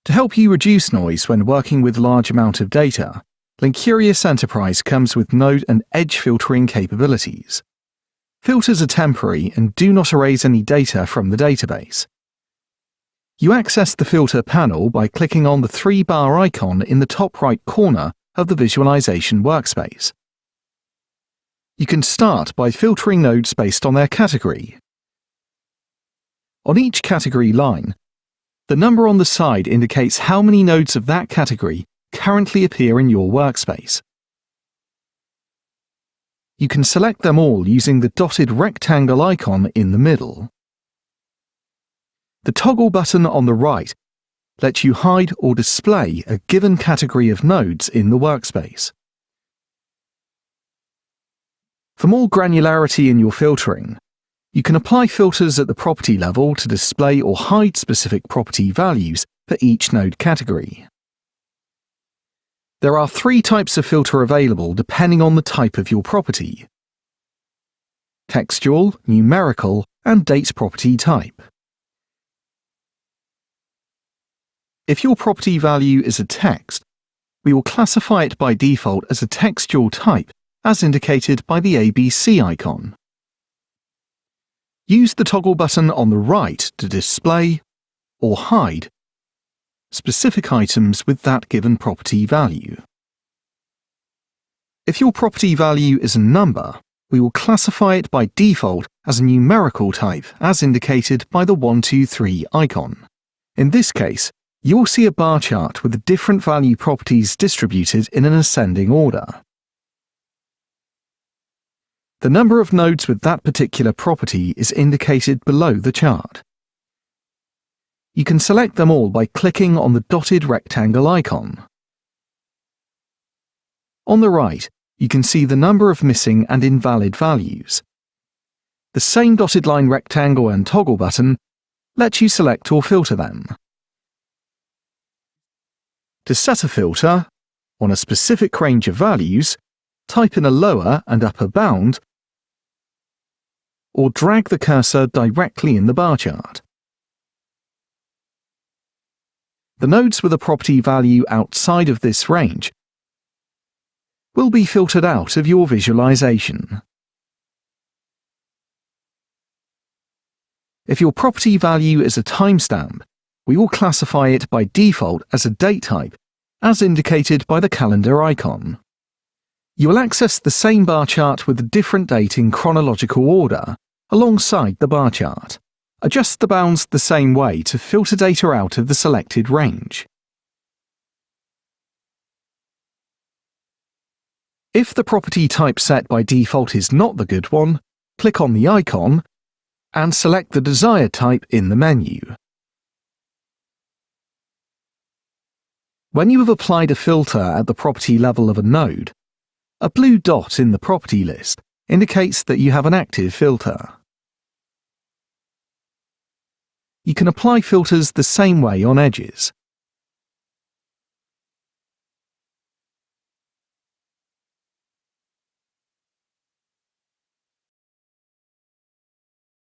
To help you reduce noise when working with large amount of data, Linkurious Enterprise comes with node and edge filtering capabilities. Filters are temporary and do not erase any data from the database. You access the filter panel by clicking on the 3-bar icon in the top right corner of the visualization workspace. You can start by filtering nodes based on their category. On each category line, the number on the side indicates how many nodes of that category currently appear in your workspace. You can select them all using the dotted rectangle icon in the middle. The toggle button on the right lets you hide or display a given category of nodes in the workspace. For more granularity in your filtering, you can apply filters at the property level to display or hide specific property values for each node category. There are 3 types of filter available depending on the type of your property: textual, numerical, and date property type. If your property value is a text, we will classify it by default as a textual type, as indicated by the ABC icon. Use the toggle button on the right to display or hide specific items with that given property value. If your property value is a number, we will classify it by default as a numerical type, as indicated by the 1, 2, 3 icon. In this case, you will see a bar chart with the different value properties distributed in an ascending order. The number of nodes with that particular property is indicated below the chart. You can select them all by clicking on the dotted rectangle icon. On the right, you can see the number of missing and invalid values. The same dotted line rectangle and toggle button lets you select or filter them. To set a filter on a specific range of values, type in a lower and upper bound, or drag the cursor directly in the bar chart. The nodes with a property value outside of this range will be filtered out of your visualization. If your property value is a timestamp, we will classify it by default as a date type, as indicated by the calendar icon. You will access the same bar chart with a different date in chronological order, alongside the bar chart. Adjust the bounds the same way to filter data out of the selected range. If the property type set by default is not the good one, click on the icon and select the desired type in the menu. When you have applied a filter at the property level of a node, a blue dot in the property list indicates that you have an active filter. You can apply filters the same way on edges.